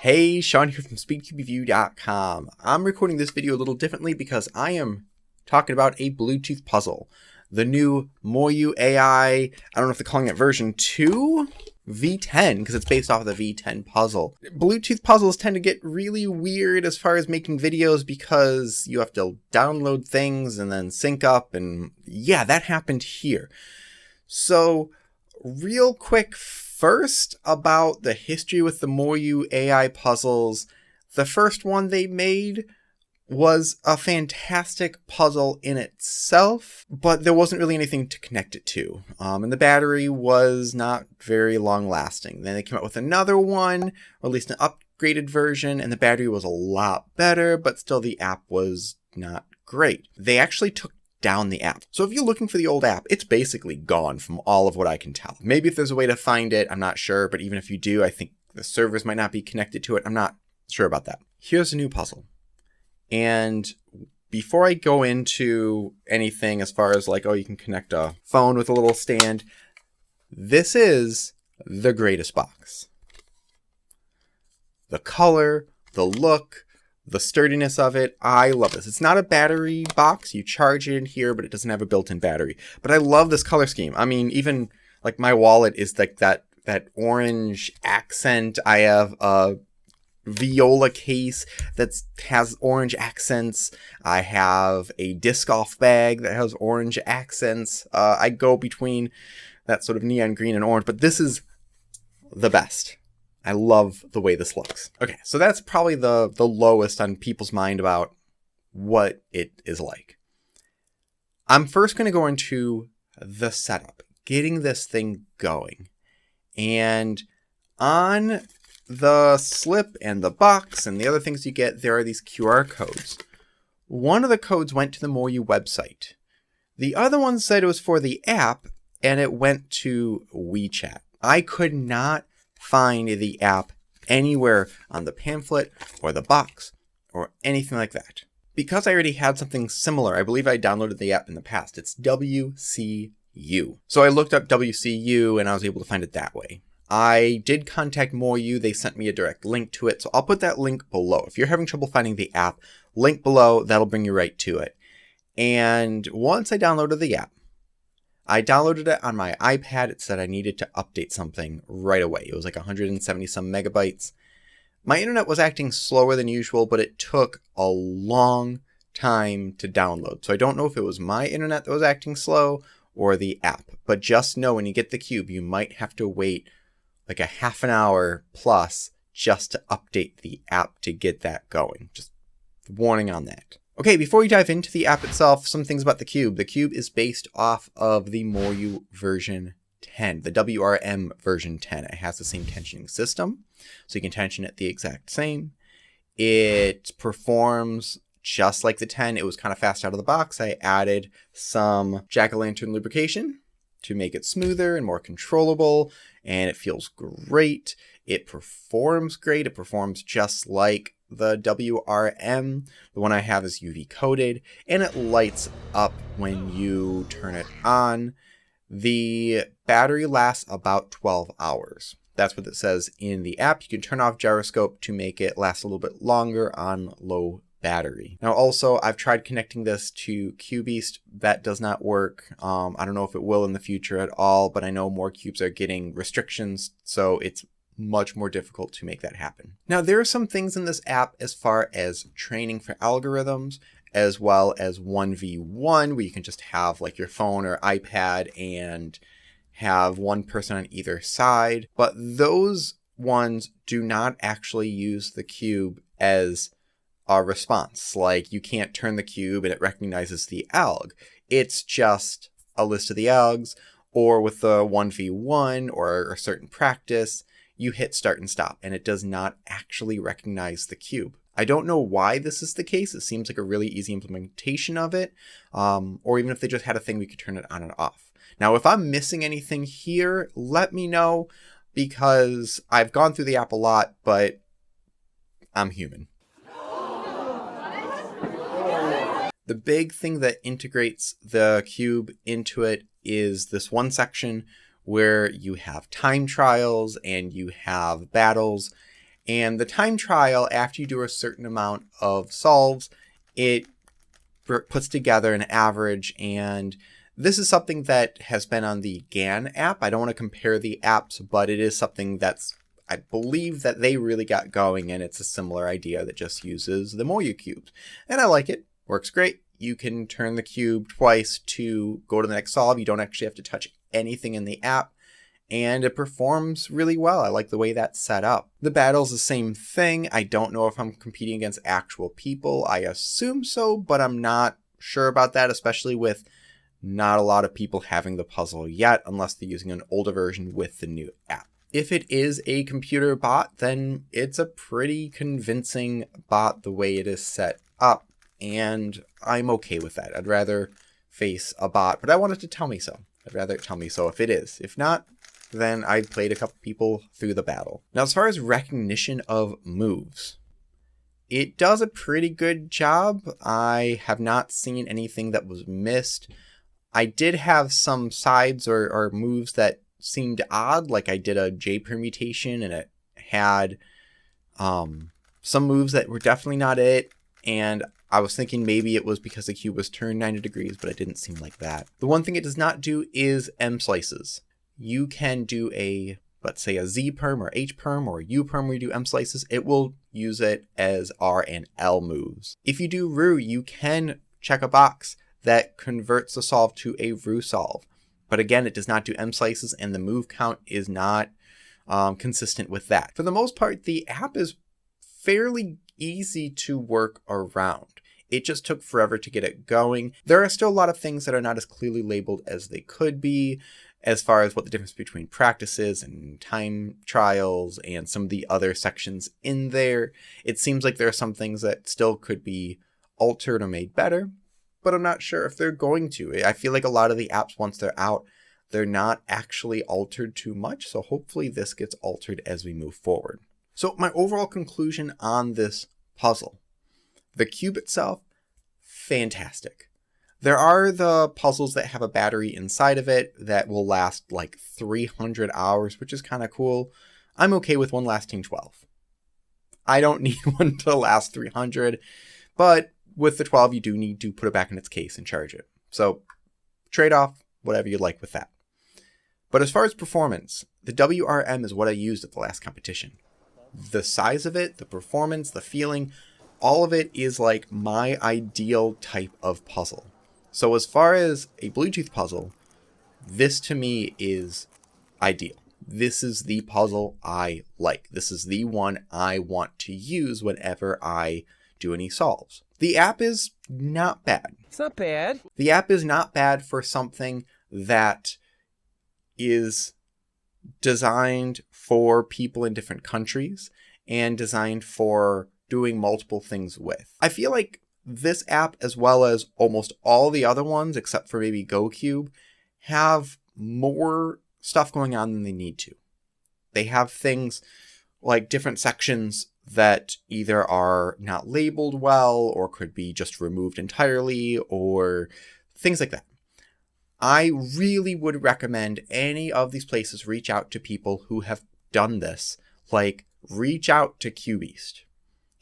Hey, Sean here from SpeedCubeReview.com. I'm recording this video a little differently because I am talking about a Bluetooth puzzle. The new MoYu AI, I don't know if they're calling it version 2? V10, because it's based off of the V10 puzzle. Bluetooth puzzles tend to get really weird as far as making videos because you have to download things and then sync up, and yeah, that happened here. So, real quick, first about the history with the MoYu AI puzzles. The first one they made was a fantastic puzzle in itself, but there wasn't really anything to connect it to. And the battery was not very long lasting. Then they came out with another one, released an upgraded version, and the battery was a lot better, but still the app was not great. They actually took down the app. So if you're looking for the old app, it's basically gone from all of what I can tell. Maybe if there's a way to find it, I'm not sure, but even if you do, I think the servers might not be connected to it. I'm not sure about that. Here's a new puzzle. And before I go into anything as far as like, oh, you can connect a phone with a little stand, this is the greatest box. The color, the look, the sturdiness of it, I love this. It's not a battery box. You charge it in here, but it doesn't have a built-in battery. But I love this color scheme. I mean, even like my wallet is like that orange accent. I have a viola case that has orange accents. I have a disc golf bag that has orange accents. I go between that sort of neon green and orange, but this is the best. I love the way this looks. Okay, so that's probably the lowest on people's mind about what it is like. I'm first going to go into the setup, getting this thing going. And on the slip and the box and the other things you get, there are these QR codes. One of the codes went to the MoYu website. The other one said it was for the app, and it went to WeChat. I could not find the app anywhere on the pamphlet or the box or anything like that. Because I already had something similar, I believe I downloaded the app in the past. It's WCU. So I looked up WCU and I was able to find it that way. I did contact MoYu. They sent me a direct link to it. So I'll put that link below. If you're having trouble finding the app, link below. That'll bring you right to it. And once I downloaded the app, I downloaded it on my iPad. It said I needed to update something right away. It was like 170 some megabytes. My internet was acting slower than usual, but it took a long time to download. So I don't know if it was my internet that was acting slow or the app. But just know when you get the cube, you might have to wait like a half an hour plus just to update the app to get that going. Just warning on that. Okay, before we dive into the app itself, some things about the cube. The cube is based off of the MoYu version 10, the WRM version 10. It has the same tensioning system, so you can tension it the exact same. It performs just like the 10. It was kind of fast out of the box. I added some jack-o'-lantern lubrication to make it smoother and more controllable, and it feels great. It performs great. It performs just like the WRM. The one I have is UV coated, and it lights up when you turn it on. The battery lasts about 12 hours. That's what it says in the app. You can turn off gyroscope to make it last a little bit longer on low battery. Now also, I've tried connecting this to Cubeast. That does not work. I don't know if it will in the future at all, but I know more cubes are getting restrictions, so it's much more difficult to make that happen. Now, there are some things in this app as far as training for algorithms, as well as 1v1, where you can just have like your phone or iPad and have one person on either side. But those ones do not actually use the cube as a response. Like, you can't turn the cube and it recognizes the alg. It's just a list of the algs, or with the 1v1 or a certain practice, you hit start and stop, and it does not actually recognize the cube. I don't know why this is the case. It seems like a really easy implementation of it, or even if they just had a thing we could turn it on and off. Now, if I'm missing anything here, let me know, because I've gone through the app a lot, but I'm human. The big thing that integrates the cube into it is this one section where you have time trials and you have battles, And the time trial, after you do a certain amount of solves, it puts together an average. And this is something that has been on the GAN app. I don't want to compare the apps, but it is something that's, I believe that they really got going, and it's a similar idea that just uses the MoYu cubes. And I like it. Works great. You can turn the cube twice to go to the next solve. You don't actually have to touch anything in the app, and it performs really well. I like the way that's set up. The battle's the same thing. I don't know if I'm competing against actual people. I assume so, but I'm not sure about that, especially with not a lot of people having the puzzle yet, unless they're using an older version with the new app. If it is a computer bot, then it's a pretty convincing bot the way it is set up, and I'm okay with that. I'd rather face a bot, but I want it to tell me so. I'd rather it tell me so if it is. If not, then I played a couple people through the battle. Now, as far as recognition of moves, it does a pretty good job. I have not seen anything that was missed. I did have some sides or moves that seemed odd, like I did a J permutation and it had some moves that were definitely not it, and I was thinking maybe it was because the cube was turned 90 degrees, but it didn't seem like that. The one thing it does not do is M slices. You can do a, let's say, a Z perm or H perm or U perm where you do M slices. It will use it as R and L moves. If you do Ru, you can check a box that converts the solve to a Ru solve. But again, it does not do M slices, and the move count is not consistent with that. For the most part, the app is fairly easy to work around. It just took forever to get it going. There are still a lot of things that are not as clearly labeled as they could be, as far as what the difference between practices and time trials and some of the other sections in there. It seems like there are some things that still could be altered or made better, but I'm not sure if they're going to. I feel like a lot of the apps, once they're out, they're not actually altered too much, so hopefully this gets altered as we move forward. So my overall conclusion on this puzzle. The cube itself, fantastic. There are the puzzles that have a battery inside of it that will last like 300 hours, which is kind of cool. I'm okay with one lasting 12. I don't need one to last 300, but with the 12, you do need to put it back in its case and charge it. So trade-off, whatever you like with that. But as far as performance, the WRM is what I used at the last competition. The size of it, the performance, the feeling, all of it is like my ideal type of puzzle. So as far as a Bluetooth puzzle, this to me is ideal. This is the puzzle I like. This is the one I want to use whenever I do any solves. The app is not bad. It's not bad. The app is not bad for something that is designed for people in different countries and designed for doing multiple things with. I feel like this app, as well as almost all the other ones, except for maybe GoCube, have more stuff going on than they need to. They have things like different sections that either are not labeled well or could be just removed entirely or things like that. I really would recommend any of these places reach out to people who have done this. Like, reach out to CubeEast.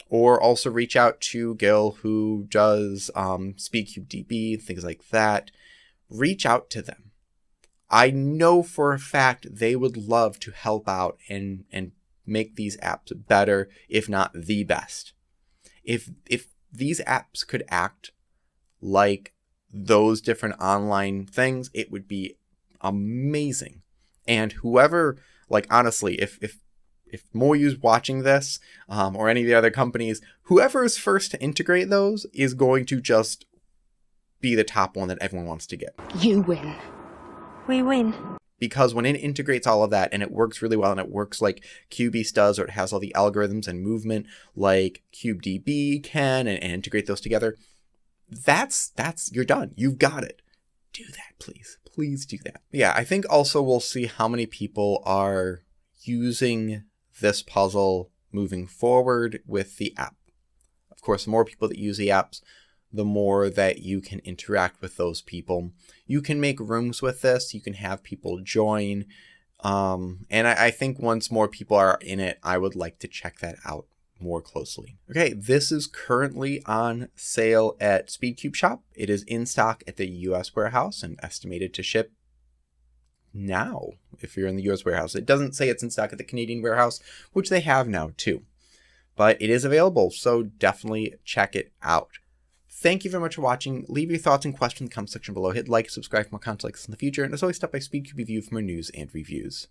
Or also reach out to Gil, who does SpeedCubeDB, things like that. Reach out to them. I know for a fact they would love to help out and make these apps better, if not the best. If these apps could act like those different online things, it would be amazing. And whoever, like, honestly, if MoYu's watching this, or any of the other companies, whoever is first to integrate those is going to just be the top one that everyone wants to get. You win. We win. Because when it integrates all of that and it works really well and it works like CubeEast does, or it has all the algorithms and movement like CubeDB can and integrate those together, that's you're done. You've got it. Do that, please. Please do that. Yeah, I think also we'll see how many people are using this puzzle moving forward with the app. Of course, the more people that use the apps, the more that you can interact with those people. You can make rooms with this. You can have people join. And I think once more people are in it, I would like to check that out more closely. Okay, this is currently on sale at Speedcube Shop. It is in stock at the US warehouse and estimated to ship now if you're in the US warehouse. It doesn't say it's in stock at the Canadian warehouse, which they have now too. But it is available, so definitely check it out. Thank you very much for watching. Leave your thoughts and questions in the comment section below. Hit like, subscribe for more content like this in the future. And as always, stop by Speedcube Review for more news and reviews.